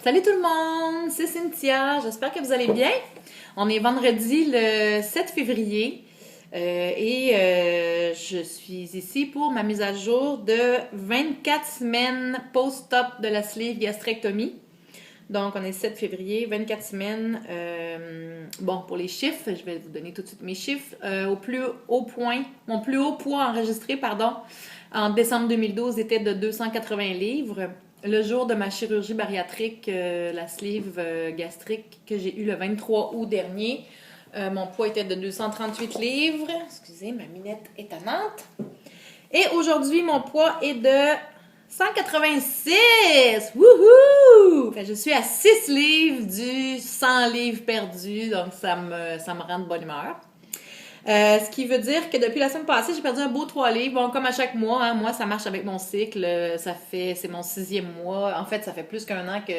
Salut tout le monde, c'est Cynthia, j'espère que vous allez bien. On est vendredi le 7 février je suis ici pour ma mise à jour de 24 semaines post-op de la sleeve gastrectomie. Donc on est 7 février, 24 semaines. Bon, pour les chiffres, je vais vous donner tout de suite mes chiffres. Mon plus haut poids enregistré, en décembre 2012 était de 280 livres. Le jour de ma chirurgie bariatrique, la sleeve gastrique que j'ai eue le 23 août dernier, mon poids était de 238 livres. Excusez, ma minette étonnante. Et aujourd'hui, mon poids est de 186! Wouhou! Je suis à 6 livres du 100 livres perdu, donc ça me rend de bonne humeur. Ce qui veut dire que depuis la semaine passée, j'ai perdu un beau 3 livres. Bon, comme à chaque mois, hein, moi, ça marche avec mon cycle. C'est mon 6e mois. En fait, ça fait plus qu'un an que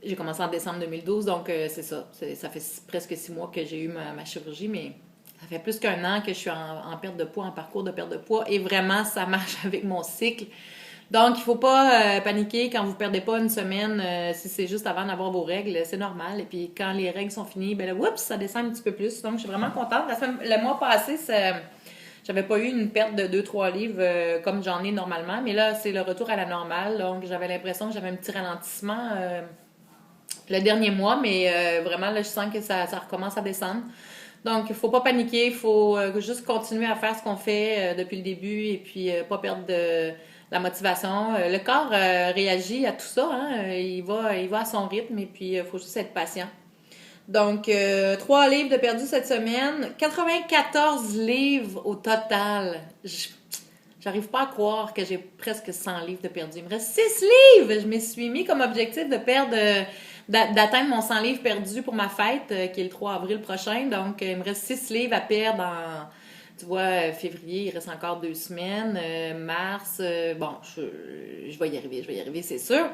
j'ai commencé en décembre 2012. Donc, c'est ça. Ça fait presque 6 mois que j'ai eu ma chirurgie, mais ça fait plus qu'un an que je suis en perte de poids, en parcours de perte de poids. Et vraiment, ça marche avec mon cycle. Donc, il faut pas paniquer quand vous perdez pas une semaine, si c'est juste avant d'avoir vos règles, c'est normal. Et puis, quand les règles sont finies, ben là, oups, ça descend un petit peu plus. Donc, je suis vraiment contente. Le mois passé, j'avais pas eu une perte de 2-3 livres comme j'en ai normalement, mais là, c'est le retour à la normale. Donc, j'avais l'impression que j'avais un petit ralentissement le dernier mois, mais vraiment, là, je sens que ça recommence à descendre. Donc, il faut pas paniquer, il faut juste continuer à faire ce qu'on fait depuis le début et puis pas perdre la motivation. Le corps réagit à tout ça, hein? Il va à son rythme et puis il faut juste être patient. Donc, 3 livres de perdu cette semaine, 94 livres au total. J'arrive pas à croire que j'ai presque 100 livres de perdu. Il me reste 6 livres! Je me suis mis comme objectif d'atteindre mon 100 livres perdus pour ma fête, qui est le 3 avril prochain. Donc, il me reste 6 livres à perdre tu vois, février, il reste encore 2 semaines. Mars, bon, je vais y arriver, c'est sûr.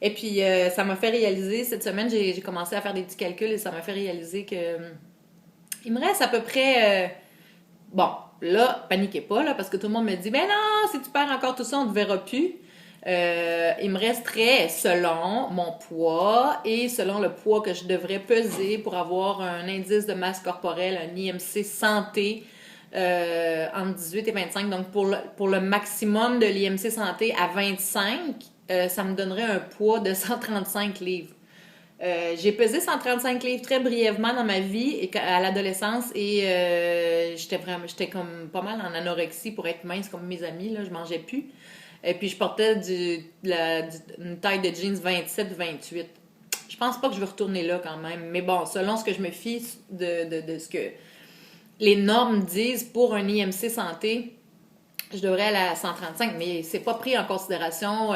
Et puis, ça m'a fait réaliser, cette semaine, j'ai commencé à faire des petits calculs et ça m'a fait réaliser que il me reste à peu près... bon, là, paniquez pas, là, parce que tout le monde me dit, ben non, si tu perds encore tout ça, on ne te verra plus. Il me resterait, selon mon poids et selon le poids que je devrais peser pour avoir un indice de masse corporelle, un IMC santé, entre 18 et 25. Donc, pour le maximum de l'IMC santé à 25, ça me donnerait un poids de 135 livres. J'ai pesé 135 livres très brièvement dans ma vie à l'adolescence et j'étais comme pas mal en anorexie pour être mince comme mes amis, là, je mangeais plus. Et puis je portais une taille de jeans 27-28. Je pense pas que je vais retourner là quand même, mais bon, selon ce que je me fie de ce que les normes disent pour un IMC santé, je devrais aller à 135, mais c'est pas pris en considération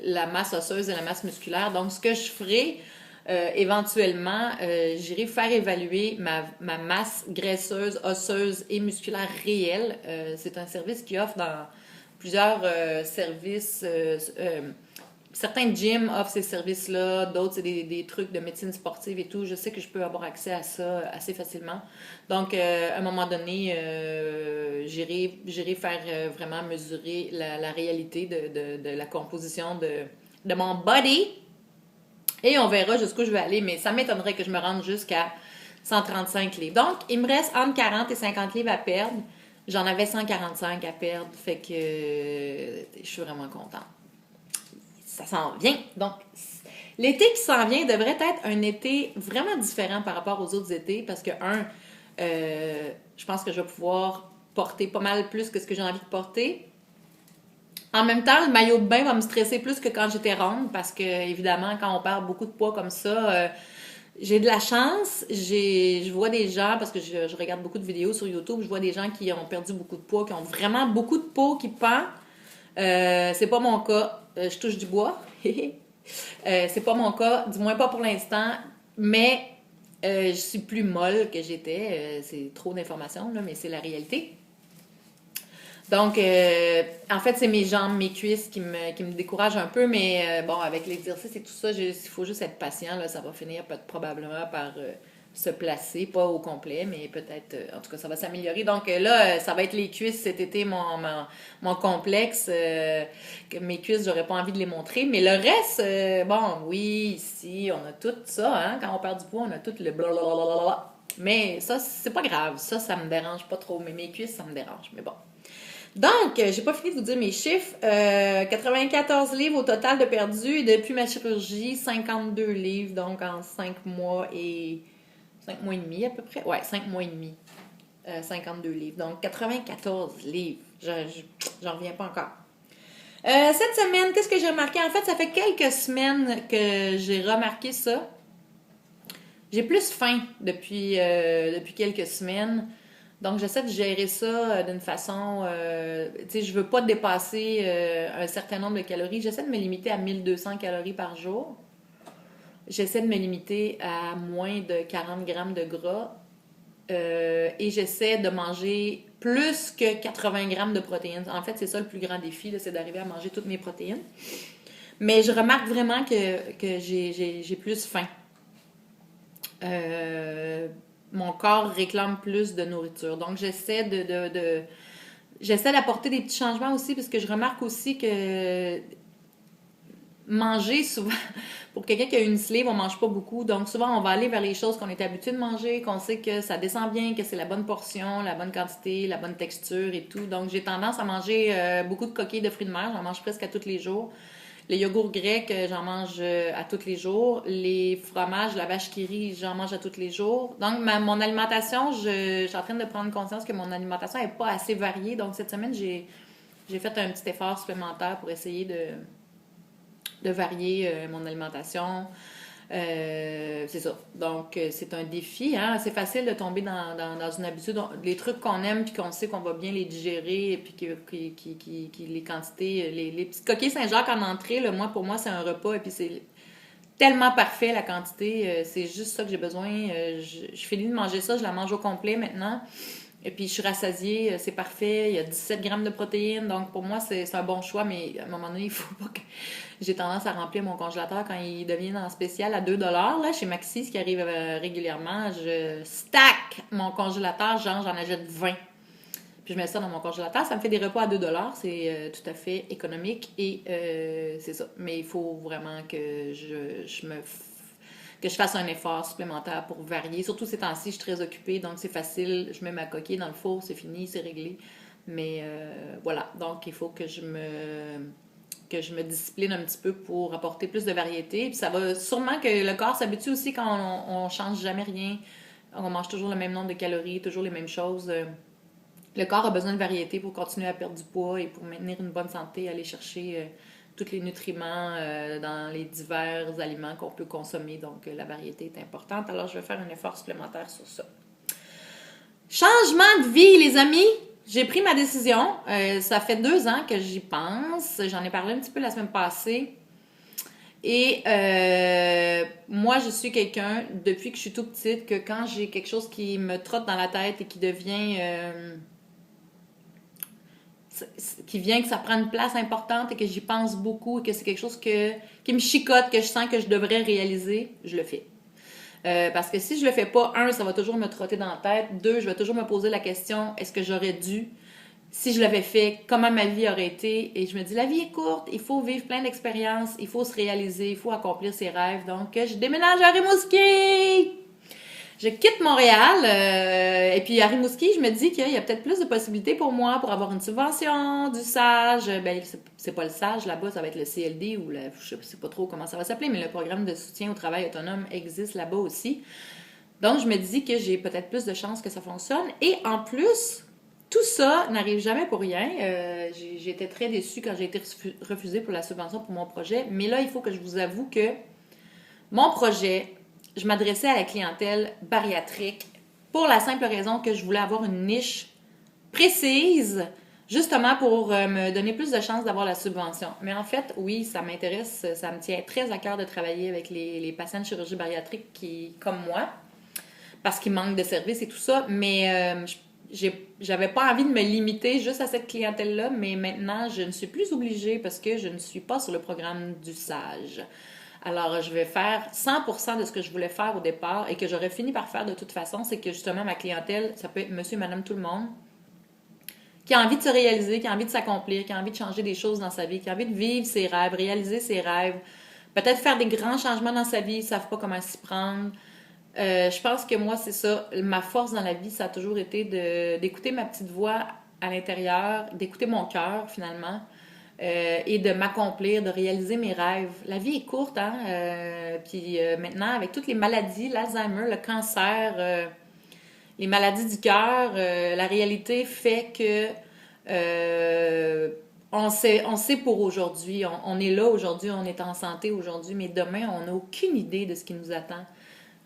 la masse osseuse et la masse musculaire. Donc, ce que je ferai, éventuellement, j'irai faire évaluer ma masse graisseuse, osseuse et musculaire réelle. C'est un service qui offre dans plusieurs services. Certains gyms offrent ces services-là, d'autres, c'est des trucs de médecine sportive et tout. Je sais que je peux avoir accès à ça assez facilement. Donc, à un moment donné, j'irai faire vraiment mesurer la réalité de la composition de mon body. Et on verra jusqu'où je vais aller, mais ça m'étonnerait que je me rende jusqu'à 135 livres. Donc, il me reste entre 40 et 50 livres à perdre. J'en avais 145 à perdre, fait que je suis vraiment contente. Ça s'en vient. Donc, l'été qui s'en vient devrait être un été vraiment différent par rapport aux autres étés parce que, je pense que je vais pouvoir porter pas mal plus que ce que j'ai envie de porter. En même temps, le maillot de bain va me stresser plus que quand j'étais ronde parce que, évidemment, quand on perd beaucoup de poids comme ça, j'ai de la chance. Je vois des gens, parce que je regarde beaucoup de vidéos sur YouTube, je vois des gens qui ont perdu beaucoup de poids, qui ont vraiment beaucoup de peau qui pend. C'est pas mon cas. Je touche du bois. C'est pas mon cas, du moins pas pour l'instant. Mais je suis plus molle que j'étais. C'est trop d'informations, là, mais c'est la réalité. Donc, en fait, c'est mes jambes, mes cuisses qui me découragent un peu, mais bon, avec l'exercice et tout ça, il faut juste être patient, là, ça va finir probablement par se placer, pas au complet, mais peut-être, en tout cas, ça va s'améliorer. Donc là, ça va être les cuisses cet été, mon complexe. Que mes cuisses, j'aurais pas envie de les montrer. Mais le reste, bon, oui, ici, on a tout ça, hein. Quand on perd du poids, on a tout le blablabla. Mais ça, c'est pas grave. Ça me dérange pas trop. Mais mes cuisses, ça me dérange. Mais bon. Donc, j'ai pas fini de vous dire mes chiffres. 94 livres au total de perdu. Et depuis ma chirurgie, 52 livres. Donc, en 5 mois et 5 mois et demi à peu près. Ouais, 5 mois et demi. 52 livres. Donc, 94 livres. J'en reviens pas encore. Cette semaine, qu'est-ce que j'ai remarqué? En fait, ça fait quelques semaines que j'ai remarqué ça. J'ai plus faim depuis quelques semaines. Donc, j'essaie de gérer ça d'une façon... tu sais, je veux pas dépasser un certain nombre de calories. J'essaie de me limiter à 1200 calories par jour. J'essaie de me limiter à moins de 40 grammes de gras. Et j'essaie de manger plus que 80 grammes de protéines. En fait, c'est ça le plus grand défi, là, c'est d'arriver à manger toutes mes protéines. Mais je remarque vraiment que j'ai plus faim. Mon corps réclame plus de nourriture. Donc, j'essaie j'essaie d'apporter des petits changements aussi, parce que je remarque aussi que manger souvent, pour quelqu'un qui a une sleeve, on mange pas beaucoup. Donc, souvent, on va aller vers les choses qu'on est habitué de manger, qu'on sait que ça descend bien, que c'est la bonne portion, la bonne quantité, la bonne texture et tout. Donc, j'ai tendance à manger beaucoup de coquilles de fruits de mer. J'en mange presque à tous les jours. Les yogourts grecs, j'en mange à tous les jours. Les fromages, la vache qui rit, j'en mange à tous les jours. Donc, mon alimentation, je suis en train de prendre conscience que mon alimentation n'est pas assez variée. Donc, cette semaine, j'ai fait un petit effort supplémentaire pour essayer de varier mon alimentation. C'est ça. Donc, c'est un défi. Hein? C'est facile de tomber dans une habitude. Les trucs qu'on aime puis qu'on sait qu'on va bien les digérer et puis les quantités, les petits coquilles Saint-Jacques en entrée, là, pour moi, c'est un repas et puis c'est tellement parfait la quantité. C'est juste ça que j'ai besoin. Je finis de manger ça, je la mange au complet maintenant. Et puis, je suis rassasiée, c'est parfait. Il y a 17 grammes de protéines. Donc, pour moi, c'est un bon choix. Mais à un moment donné, il faut pas que... J'ai tendance à remplir mon congélateur quand il devient en spécial à 2 là, chez Maxi, ce qui arrive régulièrement. Je stack mon congélateur, genre, j'en achète 20. Puis, je mets ça dans mon congélateur. Ça me fait des repas à 2 c'est tout à fait économique. Et c'est ça. Mais il faut vraiment que que je fasse un effort supplémentaire pour varier. Surtout ces temps-ci, je suis très occupée, donc c'est facile. Je mets ma coquille dans le four, c'est fini, c'est réglé. Mais voilà, donc il faut que je me discipline un petit peu pour apporter plus de variété. Puis ça va sûrement que le corps s'habitue aussi quand on change jamais rien. On mange toujours le même nombre de calories, toujours les mêmes choses. Le corps a besoin de variété pour continuer à perdre du poids et pour maintenir une bonne santé, aller chercher... tous les nutriments dans les divers aliments qu'on peut consommer. Donc, la variété est importante. Alors, je vais faire un effort supplémentaire sur ça. Changement de vie, les amis. J'ai pris ma décision. Ça fait 2 ans que j'y pense. J'en ai parlé un petit peu la semaine passée. Et moi, je suis quelqu'un, depuis que je suis tout petite, que quand j'ai quelque chose qui me trotte dans la tête et qui devient... que ça prend une place importante et que j'y pense beaucoup et que c'est quelque chose qui me chicote, que je sens que je devrais réaliser, je le fais. Parce que si je le fais pas, ça va toujours me trotter dans la tête. 2, je vais toujours me poser la question, est-ce que j'aurais dû? Si je l'avais fait, comment ma vie aurait été? Et je me dis, la vie est courte, il faut vivre plein d'expériences, il faut se réaliser, il faut accomplir ses rêves. Donc, je déménage à Rimouski! Je quitte Montréal et puis à Rimouski, je me dis qu'il y a peut-être plus de possibilités pour moi pour avoir une subvention du SAGE. Ben, c'est pas le SAGE là-bas, ça va être le CLD ou je sais pas trop comment ça va s'appeler, mais le programme de soutien au travail autonome existe là-bas aussi. Donc, je me dis que j'ai peut-être plus de chances que ça fonctionne. Et en plus, tout ça n'arrive jamais pour rien. J'ai été très déçue quand j'ai été refusée pour la subvention pour mon projet. Mais là, il faut que je vous avoue que mon projet... Je m'adressais à la clientèle bariatrique pour la simple raison que je voulais avoir une niche précise, justement pour me donner plus de chances d'avoir la subvention. Mais en fait, oui, ça m'intéresse, ça me tient très à cœur de travailler avec les patients de chirurgie bariatrique comme moi, parce qu'ils manquent de services et tout ça, mais j'avais pas envie de me limiter juste à cette clientèle-là, mais maintenant, je ne suis plus obligée parce que je ne suis pas sur le programme du SAGE. Alors, je vais faire 100% de ce que je voulais faire au départ et que j'aurais fini par faire de toute façon. C'est que justement, ma clientèle, ça peut être monsieur, madame, tout le monde, qui a envie de se réaliser, qui a envie de s'accomplir, qui a envie de changer des choses dans sa vie, qui a envie de vivre ses rêves, réaliser ses rêves, peut-être faire des grands changements dans sa vie, ils ne savent pas comment s'y prendre. Je pense que moi, c'est ça. Ma force dans la vie, ça a toujours été d'écouter ma petite voix à l'intérieur, d'écouter mon cœur, finalement, et de m'accomplir, de réaliser mes rêves. La vie est courte, hein? Puis maintenant, avec toutes les maladies, l'Alzheimer, le cancer, les maladies du cœur, la réalité fait que on sait pour aujourd'hui. On est là aujourd'hui, on est en santé aujourd'hui, mais demain, on n'a aucune idée de ce qui nous attend.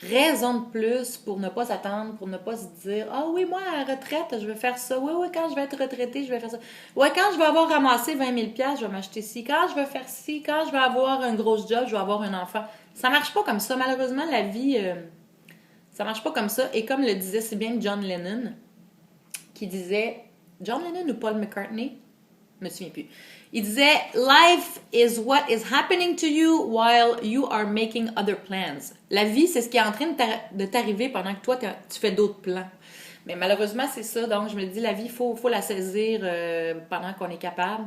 Raison de plus pour ne pas s'attendre, pour ne pas se dire « Ah oui, moi, à la retraite, je vais faire ça. Oui, oui, quand je vais être retraitée, je vais faire ça. Ouais, quand je vais avoir ramassé 20 000 je vais m'acheter ci. Quand je vais faire ci, quand je vais avoir un gros job, je vais avoir un enfant. » Ça marche pas comme ça. Malheureusement, la vie, ça marche pas comme ça. Et comme le disait si bien John Lennon, qui disait... John Lennon ou Paul McCartney? Je me souviens plus. Il disait « Life is what is happening to you while you are making other plans. » La vie, c'est ce qui est en train de t'arriver pendant que toi, tu fais d'autres plans. Mais malheureusement, c'est ça. Donc, je me dis, la vie, il faut la saisir pendant qu'on est capable.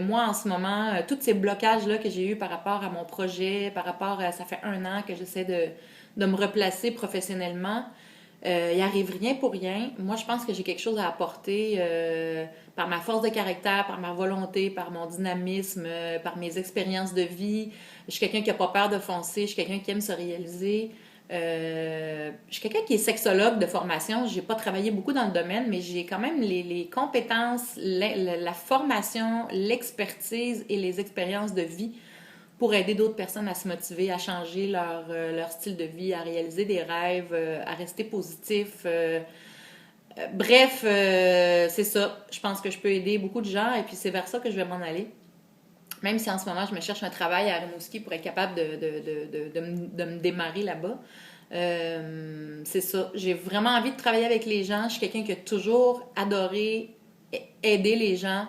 Moi, en ce moment, tous ces blocages-là que j'ai eus par rapport à mon projet, par rapport à... Ça fait 1 an que j'essaie de me replacer professionnellement. Il arrive rien pour rien. Moi, je pense que j'ai quelque chose à apporter par ma force de caractère, par ma volonté, par mon dynamisme, par mes expériences de vie. Je suis quelqu'un qui n'a pas peur de foncer. Je suis quelqu'un qui aime se réaliser. Je suis quelqu'un qui est sexologue de formation. Je n'ai pas travaillé beaucoup dans le domaine, mais j'ai quand même les compétences, la formation, l'expertise et les expériences de vie pour aider d'autres personnes à se motiver, à changer leur style de vie, à réaliser des rêves, à rester positif. Bref, c'est ça. Je pense que je peux aider beaucoup de gens et puis c'est vers ça que je vais m'en aller. Même si en ce moment, je me cherche un travail à Rimouski pour être capable de me démarrer là-bas. C'est ça. J'ai vraiment envie de travailler avec les gens. Je suis quelqu'un qui a toujours adoré aider les gens,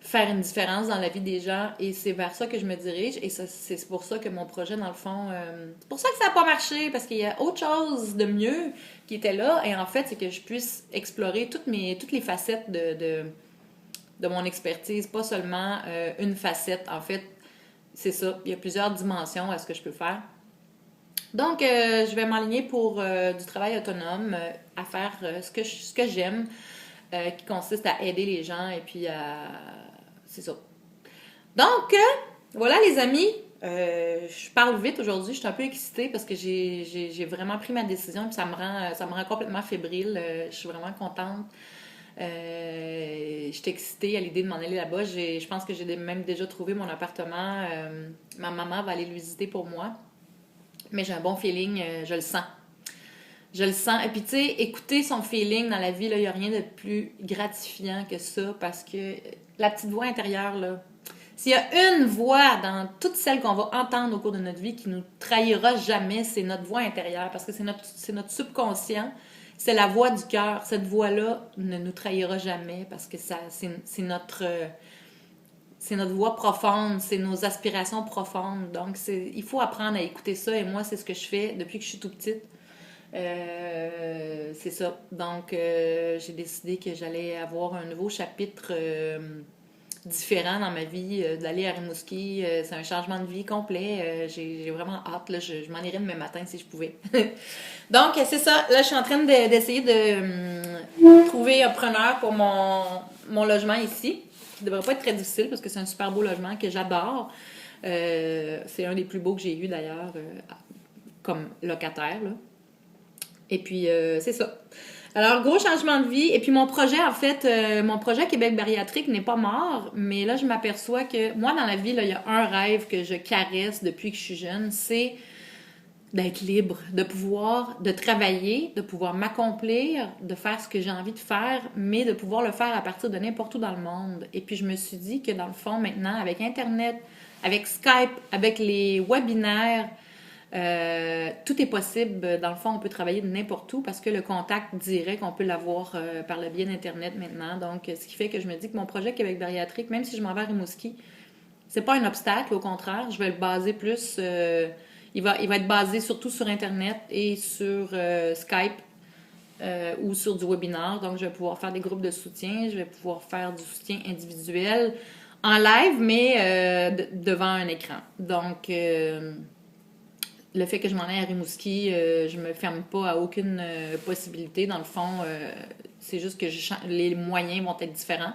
faire une différence dans la vie des gens et c'est vers ça que je me dirige et c'est pour ça que mon projet dans le fond c'est pour ça que ça n'a pas marché parce qu'il y a autre chose de mieux qui était là et en fait c'est que je puisse explorer toutes les facettes de mon expertise, pas seulement une facette. En fait, c'est ça, il y a plusieurs dimensions à ce que je peux faire. Donc, je vais m'aligner pour du travail autonome, à faire ce que j'aime, qui consiste à aider les gens et puis à... C'est ça. Donc, voilà les amis. Je parle vite aujourd'hui. Je suis un peu excitée parce que j'ai vraiment pris ma décision et ça me rend complètement fébrile. Je suis vraiment contente. Je suis excitée à l'idée de m'en aller là-bas. Je pense que j'ai même déjà trouvé mon appartement. Ma maman va aller le visiter pour moi. Mais j'ai un bon feeling. Je le sens. Je le sens. Et puis, tu sais, écouter son feeling dans la vie, il n'y a rien de plus gratifiant que ça parce que la petite voix intérieure, là, s'il y a une voix dans toutes celles qu'on va entendre au cours de notre vie qui nous trahira jamais, c'est notre voix intérieure parce que c'est notre subconscient, c'est la voix du cœur. Cette voix-là ne nous trahira jamais parce que c'est notre voix profonde, c'est nos aspirations profondes. Donc, il faut apprendre à écouter ça et moi, c'est ce que je fais depuis que je suis tout petite. C'est ça. Donc, j'ai décidé que j'allais avoir un nouveau chapitre différent dans ma vie, d'aller à Rimouski. C'est un changement de vie complet. J'ai vraiment hâte. Là, je m'en irais demain matin si je pouvais. Donc, c'est ça. Là, je suis en train d'essayer de trouver un preneur pour mon logement ici. Qui ne devrait pas être très difficile parce que c'est un super beau logement que j'adore. C'est un des plus beaux que j'ai eu d'ailleurs comme locataire, là. Et puis, c'est ça. Alors, gros changement de vie. Et puis, mon projet, en fait, mon projet Québec bariatrique n'est pas mort. Mais là, je m'aperçois que moi, dans la vie, là, il y a un rêve que je caresse depuis que je suis jeune. C'est d'être libre, de travailler, de pouvoir m'accomplir, de faire ce que j'ai envie de faire, mais de pouvoir le faire à partir de n'importe où dans le monde. Et puis, je me suis dit que dans le fond, maintenant, avec Internet, avec Skype, avec les webinaires, tout est possible. Dans le fond, on peut travailler de n'importe où parce que le contact direct, on peut l'avoir par le biais d'Internet maintenant. Donc, ce qui fait que je me dis que mon projet Québec bariatrique, même si je m'en vais à Rimouski, C'est pas un obstacle, au contraire. Je vais le baser plus... il va être basé surtout sur Internet et sur Skype ou sur du webinaire. Donc, je vais pouvoir faire des groupes de soutien. Je vais pouvoir faire du soutien individuel en live, mais devant un écran. Donc, le fait que je m'en aille à Rimouski, je me ferme pas à aucune possibilité. Dans le fond, c'est juste que les moyens vont être différents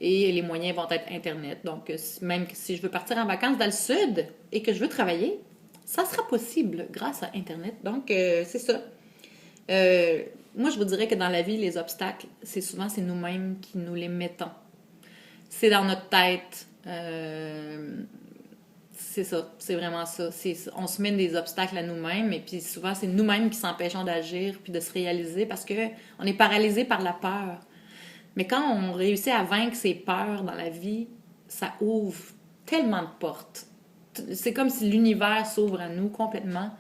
et les moyens vont être Internet. Donc, même si je veux partir en vacances dans le sud et que je veux travailler, ça sera possible grâce à Internet. Donc, c'est ça. Moi, je vous dirais que dans la vie, les obstacles, c'est nous-mêmes qui nous les mettons. C'est dans notre tête. C'est ça, c'est vraiment ça. On se met des obstacles à nous-mêmes et puis souvent, c'est nous-mêmes qui s'empêchons d'agir puis de se réaliser parce qu'on est paralysé par la peur. Mais quand on réussit à vaincre ses peurs dans la vie, ça ouvre tellement de portes. C'est comme si l'univers s'ouvre à nous complètement.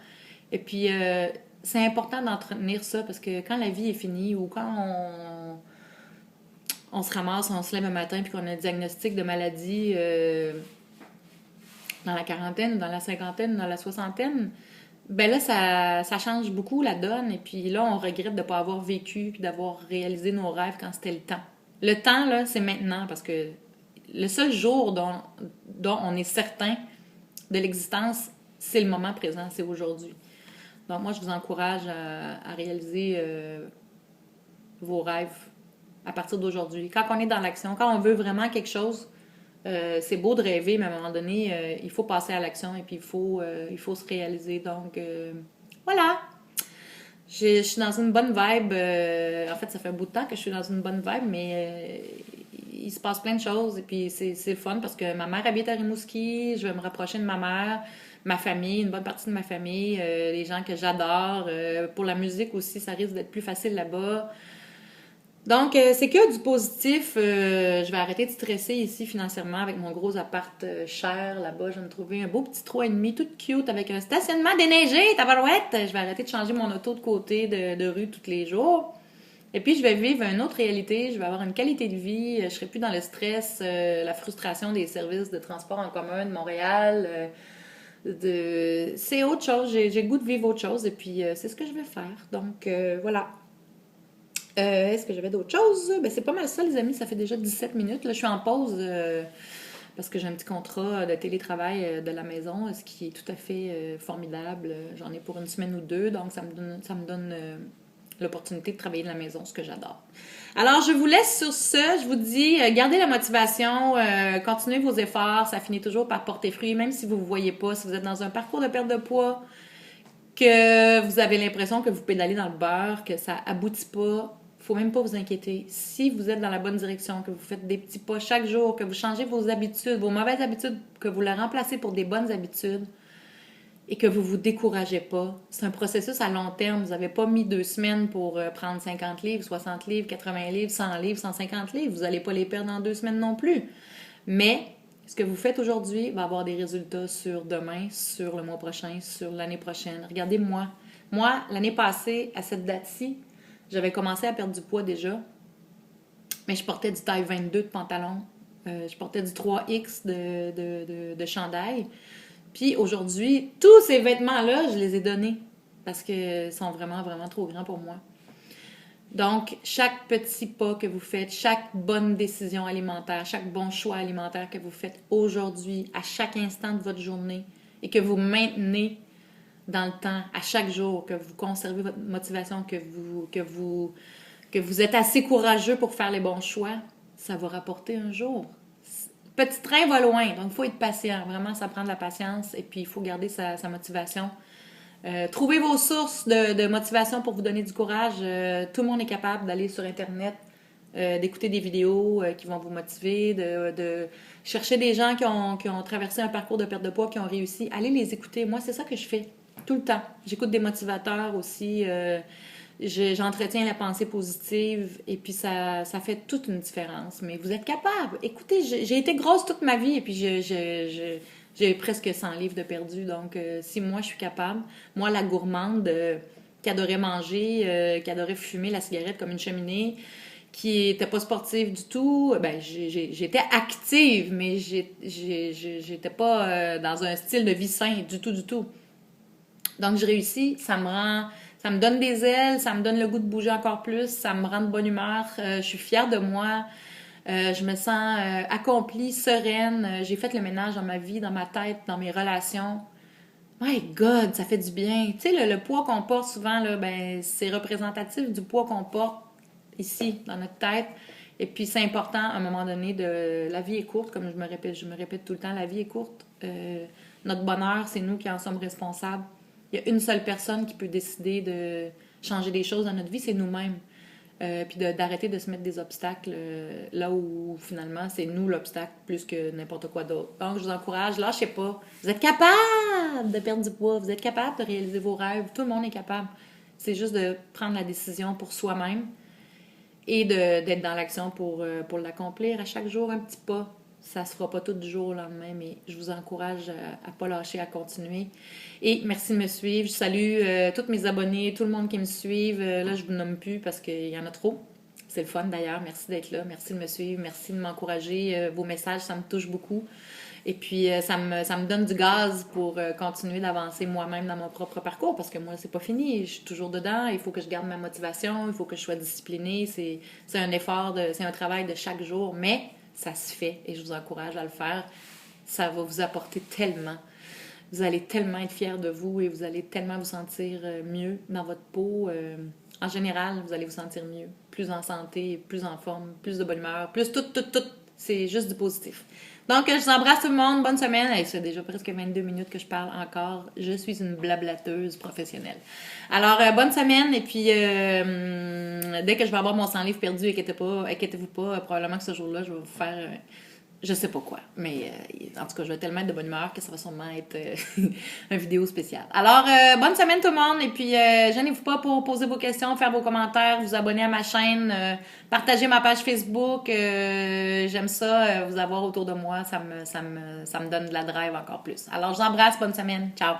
Et puis, c'est important d'entretenir ça parce que quand la vie est finie ou quand on se ramasse, on se lève un matin puis qu'on a un diagnostic de maladie dans la quarantaine, dans la cinquantaine, dans la soixantaine, ben là, ça change beaucoup la donne. Et puis là, on regrette de ne pas avoir vécu puis d'avoir réalisé nos rêves quand c'était le temps. Le temps, là, c'est maintenant parce que le seul jour dont on est certain de l'existence, c'est le moment présent, c'est aujourd'hui. Donc moi, je vous encourage à réaliser vos rêves à partir d'aujourd'hui. Quand on est dans l'action, quand on veut vraiment quelque chose, c'est beau de rêver, mais à un moment donné, il faut passer à l'action et puis il faut se réaliser. Donc, voilà. Je suis dans une bonne vibe. En fait, ça fait un bout de temps que je suis dans une bonne vibe, mais il se passe plein de choses. Et puis, c'est le fun parce que ma mère habite à Rimouski. Je vais me rapprocher de ma mère, ma famille, une bonne partie de ma famille, les gens que j'adore. Pour la musique aussi, ça risque d'être plus facile là-bas. Donc, c'est que du positif. Je vais arrêter de stresser ici financièrement avec mon gros appart cher là-bas. Je vais me trouver un beau petit 3,5 tout cute avec un stationnement déneigé, tabarouette. Je vais arrêter de changer mon auto de côté de rue tous les jours. Et puis, je vais vivre une autre réalité. Je vais avoir une qualité de vie. Je serai plus dans le stress, la frustration des services de transport en commun de Montréal. C'est autre chose. J'ai le goût de vivre autre chose. Et puis, c'est ce que je vais faire. Donc, voilà. Est-ce que j'avais d'autres choses? Ben, c'est pas mal ça, les amis. Ça fait déjà 17 minutes. Là, je suis en pause parce que j'ai un petit contrat de télétravail de la maison, ce qui est tout à fait formidable. J'en ai pour une semaine ou deux, donc ça me donne l'opportunité de travailler de la maison, ce que j'adore. Alors, je vous laisse sur ce. Je vous dis, gardez la motivation, continuez vos efforts. Ça finit toujours par porter fruit, même si vous ne vous voyez pas, si vous êtes dans un parcours de perte de poids, que vous avez l'impression que vous pédalez dans le beurre, que ça aboutit pas. Faut même pas vous inquiéter. Si vous êtes dans la bonne direction, que vous faites des petits pas chaque jour, que vous changez vos habitudes, vos mauvaises habitudes, que vous les remplacez pour des bonnes habitudes et que vous vous découragez pas, c'est un processus à long terme. Vous n'avez pas mis 2 semaines pour prendre 50 livres, 60 livres, 80 livres, 100 livres, 150 livres. Vous n'allez pas les perdre en 2 semaines non plus. Mais ce que vous faites aujourd'hui va avoir des résultats sur demain, sur le mois prochain, sur l'année prochaine. Regardez-moi. Moi, l'année passée, à cette date-ci, j'avais commencé à perdre du poids déjà, mais je portais du taille 22 de pantalon. Je portais du 3X de chandail. Puis aujourd'hui, tous ces vêtements-là, je les ai donnés parce qu'ils sont vraiment, vraiment trop grands pour moi. Donc, chaque petit pas que vous faites, chaque bonne décision alimentaire, chaque bon choix alimentaire que vous faites aujourd'hui, à chaque instant de votre journée, et que vous maintenez dans le temps, à chaque jour, que vous conservez votre motivation, que vous êtes assez courageux pour faire les bons choix, ça va rapporter un jour. Petit train va loin, donc il faut être patient. Vraiment, ça prend de la patience et puis il faut garder sa motivation. Trouvez vos sources de motivation pour vous donner du courage. Tout le monde est capable d'aller sur Internet, d'écouter des vidéos qui vont vous motiver, de chercher des gens qui ont traversé un parcours de perte de poids, qui ont réussi. Allez les écouter. Moi, c'est ça que je fais tout le temps. J'écoute des motivateurs aussi. J'entretiens la pensée positive et puis ça fait toute une différence. Mais vous êtes capable. Écoutez, j'ai été grosse toute ma vie et puis j'ai presque 100 livres de perdu. Donc, si moi, je suis capable, moi, la gourmande qui adorait manger, qui adorait fumer la cigarette comme une cheminée, qui était pas sportive du tout. Ben, j'étais active, mais j'étais pas dans un style de vie sain du tout, du tout. Donc, je réussis, ça me donne des ailes, ça me donne le goût de bouger encore plus, ça me rend de bonne humeur, je suis fière de moi, je me sens accomplie, sereine, j'ai fait le ménage dans ma vie, dans ma tête, dans mes relations. My God, ça fait du bien. Tu sais, le poids qu'on porte souvent, là, ben, c'est représentatif du poids qu'on porte ici, dans notre tête. Et puis, c'est important, à un moment donné, la vie est courte, comme je me répète tout le temps, la vie est courte. Notre bonheur, c'est nous qui en sommes responsables. Il y a une seule personne qui peut décider de changer des choses dans notre vie, c'est nous-mêmes. Puis d'arrêter de se mettre des obstacles là où finalement c'est nous l'obstacle plus que n'importe quoi d'autre. Donc je vous encourage, lâchez pas. Vous êtes capable de perdre du poids, vous êtes capable de réaliser vos rêves, tout le monde est capable. C'est juste de prendre la décision pour soi-même et d'être dans l'action pour l'accomplir à chaque jour un petit pas. Ça se fera pas tout du jour au lendemain, mais je vous encourage à pas lâcher, à continuer. Et merci de me suivre. Je salue tous mes abonnés, tout le monde qui me suivent. Là, je vous nomme plus parce qu'il y en a trop. C'est le fun d'ailleurs. Merci d'être là. Merci de me suivre. Merci de m'encourager. Vos messages, ça me touche beaucoup. Et puis, ça me donne du gaz pour continuer d'avancer moi-même dans mon propre parcours parce que moi, c'est pas fini. Je suis toujours dedans. Il faut que je garde ma motivation. Il faut que je sois disciplinée. C'est un effort, c'est un travail de chaque jour. Mais ça se fait et je vous encourage à le faire. Ça va vous apporter tellement. Vous allez tellement être fiers de vous et vous allez tellement vous sentir mieux dans votre peau. En général, vous allez vous sentir mieux. Plus en santé, plus en forme, plus de bonne humeur, plus tout. C'est juste du positif. Donc, je vous embrasse tout le monde. Bonne semaine. Hey, c'est déjà presque 22 minutes que je parle encore. Je suis une blablateuse professionnelle. Alors, bonne semaine. Et puis, dès que je vais avoir mon 100 livres perdu, inquiétez-vous pas. Probablement que ce jour-là, je vais vous faire... je sais pas quoi. Mais en tout cas, je vais tellement être de bonne humeur que ça va sûrement être une vidéo spéciale. Alors, bonne semaine tout le monde. Et puis, gênez-vous pas pour poser vos questions, faire vos commentaires, vous abonner à ma chaîne, partager ma page Facebook. J'aime ça, vous avoir autour de moi. Ça me donne de la drive encore plus. Alors, je vous embrasse. Bonne semaine. Ciao.